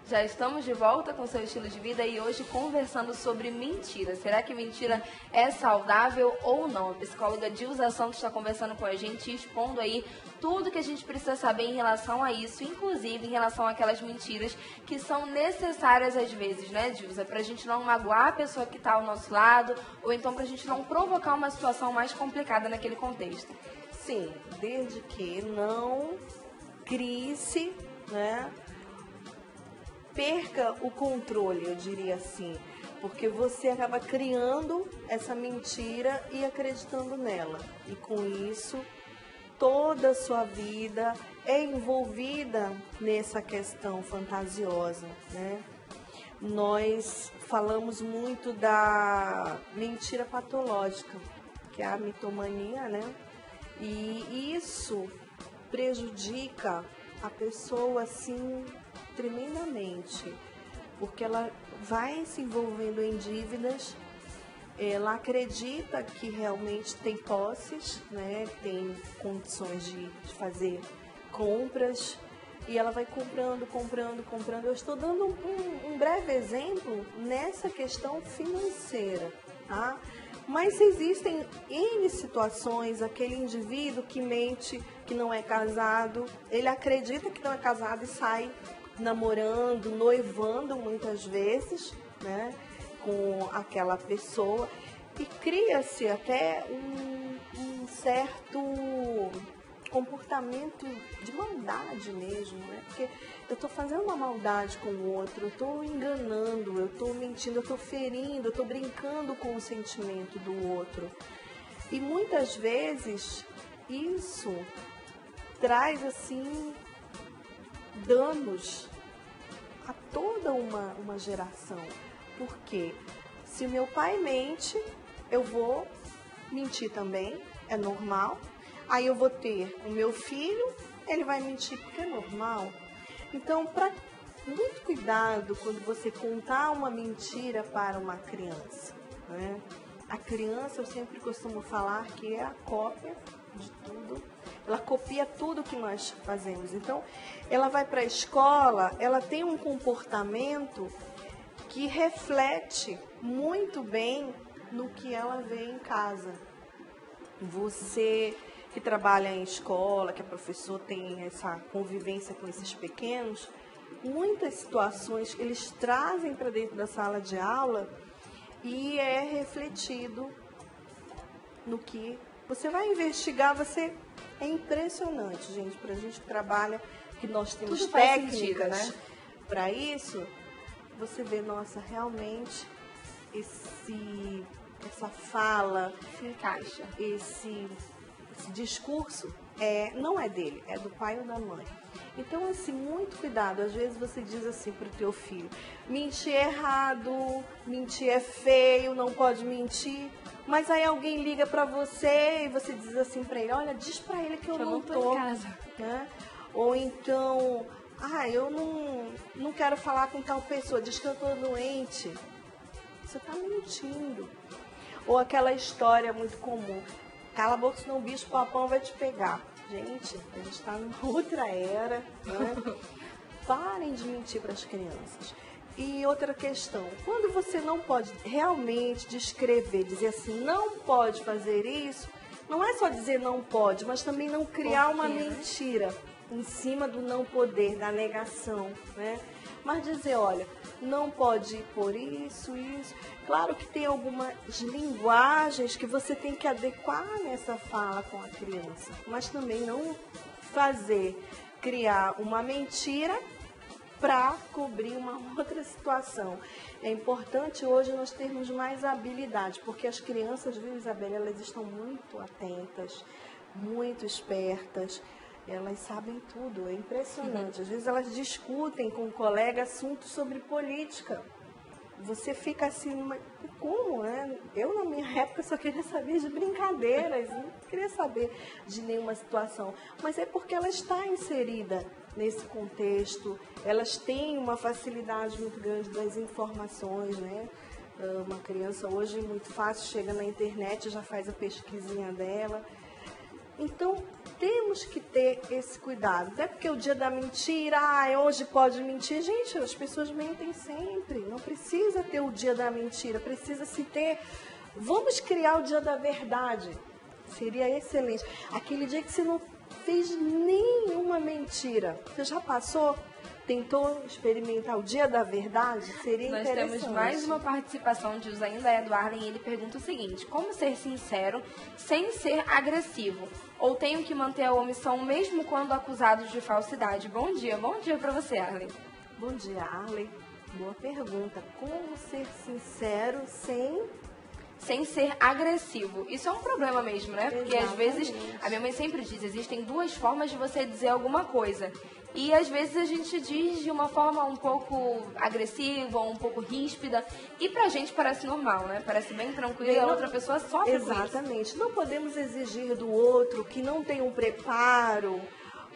Já estamos de volta com seu estilo de vida e hoje conversando sobre mentira. Será que mentira é saudável ou não? A psicóloga Dilza Santos está conversando com a gente, expondo aí tudo que a gente precisa saber em relação a isso, inclusive em relação àquelas mentiras que são necessárias às vezes, né, Dilza? Para a gente não magoar a pessoa que está ao nosso lado ou então para a gente não provocar uma situação mais complicada naquele contexto. Sim, desde que não crie-se, né? Perca o controle, eu diria assim, porque você acaba criando essa mentira e acreditando nela. E com isso, toda a sua vida é envolvida nessa questão fantasiosa, né? Nós falamos muito da mentira patológica, que é a mitomania, né? E isso prejudica a pessoa, assim, tremendamente, porque ela vai se envolvendo em dívidas, ela acredita que realmente tem posses, né, tem condições de fazer compras e ela vai comprando. Eu estou dando um breve exemplo nessa questão financeira, tá? Mas existem N situações, aquele indivíduo que mente, que não é casado, ele acredita que não é casado e sai namorando, noivando muitas vezes, né, com aquela pessoa e cria-se até um certo comportamento de maldade mesmo, né? Porque eu estou fazendo uma maldade com o outro, eu estou enganando, eu estou mentindo, eu estou ferindo, eu estou brincando com o sentimento do outro. E muitas vezes isso traz assim danos a toda uma geração. Porque se meu pai mente, eu vou mentir também, é normal. Aí eu vou ter o meu filho, ele vai mentir porque é normal. Então, muito cuidado quando você contar uma mentira para uma criança, né? A criança, eu sempre costumo falar que é a cópia de tudo. Ela copia tudo que nós fazemos. Então, ela vai para a escola, ela tem um comportamento que reflete muito bem no que ela vê em casa. Você que trabalha em escola, que é professor, tem essa convivência com esses pequenos, muitas situações eles trazem para dentro da sala de aula e é refletido no que você vai investigar. É impressionante, gente, para a gente que trabalha, que nós temos tudo faz técnicas sentido, né? Para isso, você vê, nossa, realmente essa fala, se encaixa. Esse discurso não é dele, é do pai ou da mãe. Então, assim, muito cuidado. Às vezes você diz assim para o teu filho, mentir é errado, mentir é feio, não pode mentir. Mas aí alguém liga para você e você diz assim para ele, olha, diz para ele que eu não tô em casa. Né? Ou então, eu não quero falar com tal pessoa, diz que eu tô doente. Você tá mentindo. Ou aquela história muito comum, cala a boca, senão o bicho papão vai te pegar. Gente, a gente está numa outra era, né? Parem de mentir para as crianças. E outra questão, quando você não pode realmente descrever, dizer assim, não pode fazer isso, não é só dizer não pode, mas também não criar uma mentira em cima do não poder, da negação, né? Mas dizer, olha, não pode ir por isso. Claro que tem algumas linguagens que você tem que adequar nessa fala com a criança, mas também não criar uma mentira para cobrir uma outra situação. É importante hoje nós termos mais habilidade, porque as crianças, viu, Isabela, elas estão muito atentas, muito espertas. Elas sabem tudo, é impressionante. Às vezes elas discutem com um colega assuntos sobre política. Você fica assim, como, né? Eu, na minha época, só queria saber de brincadeiras, não queria saber de nenhuma situação. Mas é porque ela está inserida nesse contexto, elas têm uma facilidade muito grande das informações, né? Uma criança hoje muito fácil, chega na internet, já faz a pesquisinha dela. Então, temos que ter esse cuidado. Não é porque o dia da mentira, hoje pode mentir. Gente, as pessoas mentem sempre. Não precisa ter o dia da mentira, precisa se ter... Vamos criar o dia da verdade. Seria excelente. Aquele dia que você não fez nenhuma mentira. Você já passou? Tentou experimentar o dia da verdade? Seria interessante. Nós temos mais uma participação de uso ainda, Eduardo, e ele pergunta o seguinte: como ser sincero sem ser agressivo? Ou tenho que manter a omissão mesmo quando acusado de falsidade? Bom dia para você, Arlen. Bom dia, Arlen. Boa pergunta. Como ser sincero sem ser agressivo? Isso é um problema mesmo, né? Porque às vezes, a minha mãe sempre diz, existem duas formas de você dizer alguma coisa. E às vezes a gente diz de uma forma um pouco agressiva, um pouco ríspida. E pra gente parece normal, né? Parece bem tranquilo e a outra pessoa sofre com isso. Exatamente. Não podemos exigir do outro que não tem um preparo,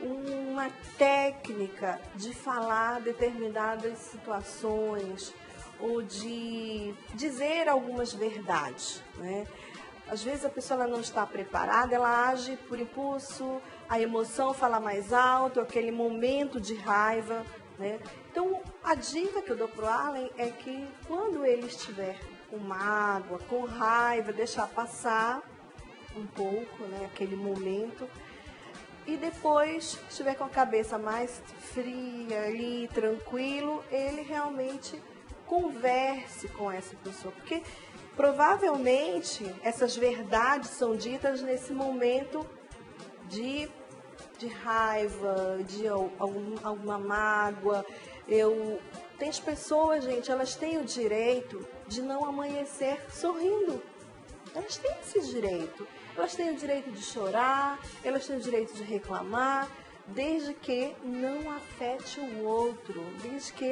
uma técnica de falar determinadas situações ou de dizer algumas verdades, né? Às vezes a pessoa ela não está preparada, ela age por impulso, a emoção fala mais alto, aquele momento de raiva, né? Então, a dica que eu dou para o Arlen é que quando ele estiver com mágoa, com raiva, deixar passar um pouco, né, aquele momento, e depois estiver com a cabeça mais fria ali, tranquilo, ele realmente converse com essa pessoa, porque provavelmente essas verdades são ditas nesse momento de raiva, de alguma mágoa. Tem as pessoas, gente, elas têm o direito de não amanhecer sorrindo. Elas têm esse direito. Elas têm o direito de chorar, elas têm o direito de reclamar, desde que não afete o outro, desde que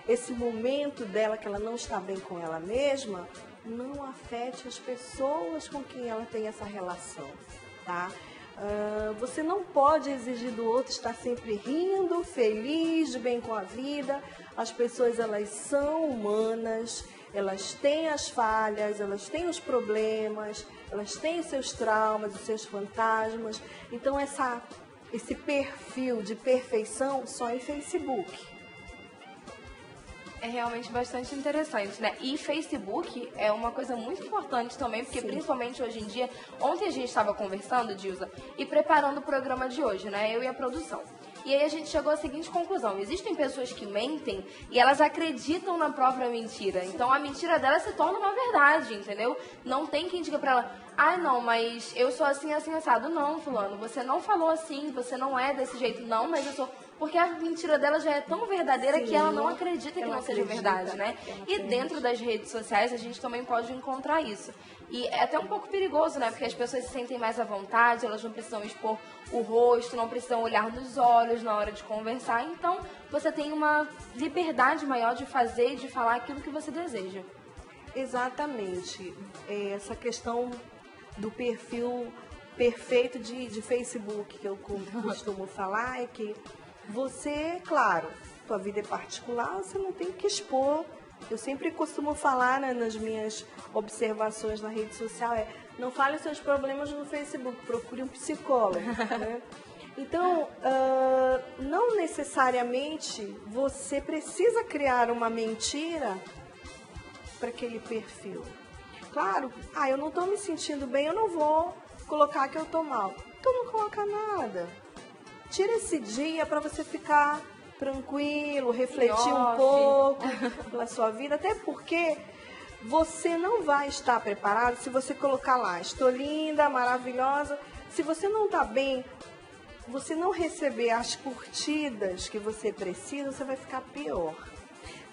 esse momento dela, que ela não está bem com ela mesma, não afete as pessoas com quem ela tem essa relação, tá? Você não pode exigir do outro estar sempre rindo, feliz, de bem com a vida. As pessoas, elas são humanas, elas têm as falhas, elas têm os problemas, elas têm os seus traumas, os seus fantasmas. Então, esse perfil de perfeição só em Facebook. É realmente bastante interessante, né? E Facebook é uma coisa muito importante também, porque principalmente hoje em dia, ontem a gente estava conversando, Dilza, e preparando o programa de hoje, né? Eu e a produção. E aí a gente chegou à seguinte conclusão: existem pessoas que mentem e elas acreditam na própria mentira. Então a mentira dela se torna uma verdade, entendeu? Não tem quem diga pra ela: não, mas eu sou assim, assim, assado. Não, fulano, você não falou assim, você não é desse jeito. Não, mas eu sou... Porque a mentira dela já é tão verdadeira que ela não acredita que não seja verdade, né? E dentro das redes sociais a gente também pode encontrar isso. E é até um pouco perigoso, né? Porque as pessoas se sentem mais à vontade, elas não precisam expor o rosto, não precisam olhar nos olhos na hora de conversar. Então, você tem uma liberdade maior de fazer e de falar aquilo que você deseja. Exatamente. Essa questão do perfil perfeito de Facebook, que eu costumo falar, é que você, claro, sua vida é particular, você não tem que expor. Eu sempre costumo falar, né, nas minhas observações na rede social, não fale seus problemas no Facebook, procure um psicólogo, né? Então, não necessariamente você precisa criar uma mentira para aquele perfil. Claro, eu não estou me sentindo bem, eu não vou colocar que eu estou mal. Então não coloca nada. Tira esse dia para você ficar tranquilo, refletir um pouco na sua vida, até porque você não vai estar preparado se você colocar lá: estou linda, maravilhosa. Se você não está bem, você não receber as curtidas que você precisa, você vai ficar pior.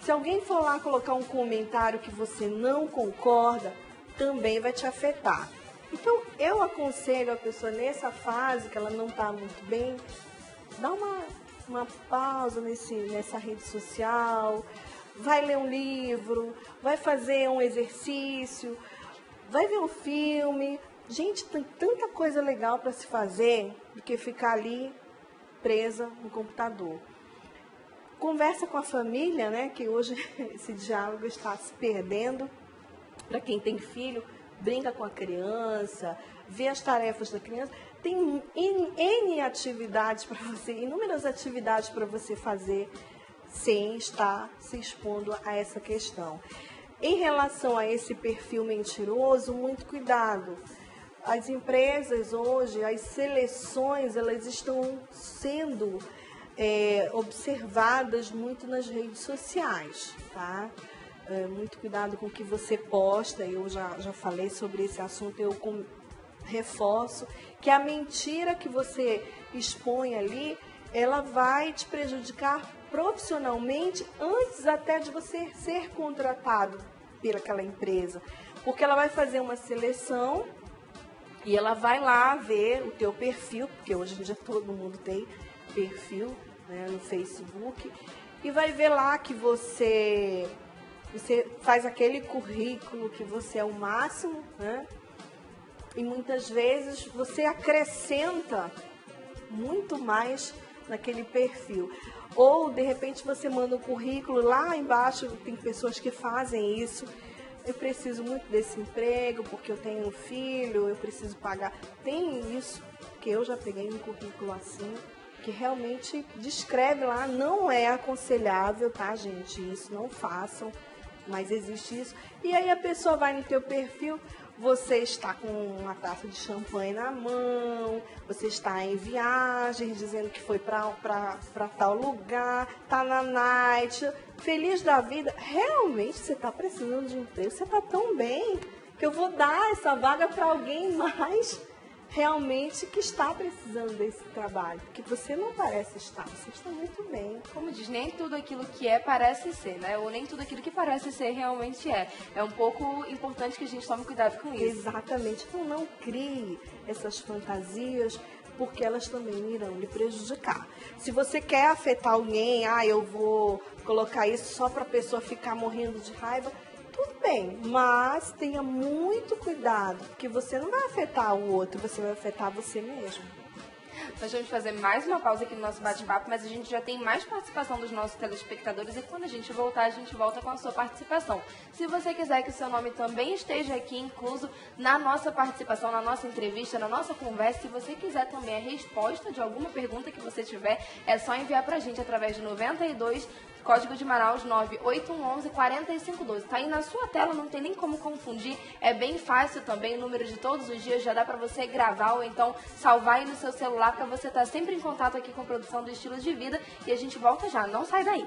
Se alguém for lá colocar um comentário que você não concorda, também vai te afetar. Então, eu aconselho a pessoa nessa fase, que ela não está muito bem, dá uma pausa nessa rede social, vai ler um livro, vai fazer um exercício, vai ver um filme. Gente, tem tanta coisa legal para se fazer do que ficar ali presa no computador. Conversa com a família, né? Que hoje esse diálogo está se perdendo. Para quem tem filho, brinca com a criança, vê as tarefas da criança. Tem N atividades para você, inúmeras atividades para você fazer sem estar se expondo a essa questão. Em relação a esse perfil mentiroso, muito cuidado. As empresas hoje, as seleções, elas estão sendo observadas muito nas redes sociais, tá? Muito cuidado com o que você posta. Eu já falei sobre esse assunto, eu reforço que a mentira que você expõe ali, ela vai te prejudicar profissionalmente antes até de você ser contratado pelaquela empresa, porque ela vai fazer uma seleção e ela vai lá ver o teu perfil, porque hoje em dia todo mundo tem perfil, né, no Facebook, e vai ver lá que você faz aquele currículo, que você é o máximo, né? E muitas vezes você acrescenta muito mais naquele perfil. Ou, de repente, você manda um currículo, lá embaixo tem pessoas que fazem isso. Eu preciso muito desse emprego, porque eu tenho um filho, eu preciso pagar. Tem isso, que eu já peguei um currículo assim, que realmente descreve lá, não é aconselhável, tá, gente? Isso não façam, mas existe isso. E aí a pessoa vai no teu perfil, você está com uma taça de champanhe na mão, você está em viagem, dizendo que foi para tal lugar, está na night, feliz da vida. Realmente você está precisando de emprego, você está tão bem que eu vou dar essa vaga para alguém mais realmente que está precisando desse trabalho, porque você não parece estar, você está muito bem. Como diz, nem tudo aquilo que é parece ser, né? Ou nem tudo aquilo que parece ser realmente é. É um pouco importante que a gente tome cuidado com isso. Exatamente. Então não crie essas fantasias, porque elas também irão lhe prejudicar. Se você quer afetar alguém, eu vou colocar isso só para a pessoa ficar morrendo de raiva, tudo bem, mas tenha muito cuidado, porque você não vai afetar o outro, você vai afetar você mesmo. Nós vamos fazer mais uma pausa aqui no nosso bate-papo, mas a gente já tem mais participação dos nossos telespectadores e quando a gente voltar, a gente volta com a sua participação. Se você quiser que o seu nome também esteja aqui incluso na nossa participação, na nossa entrevista, na nossa conversa, se você quiser também a resposta de alguma pergunta que você tiver, é só enviar pra gente através de 92 código de Manaus 98111-4512. Tá aí na sua tela, não tem nem como confundir. É bem fácil também, o número de todos os dias já dá para você gravar ou então salvar aí no seu celular para você estar sempre em contato aqui com a produção do Estilo de Vida. E a gente volta já, não sai daí.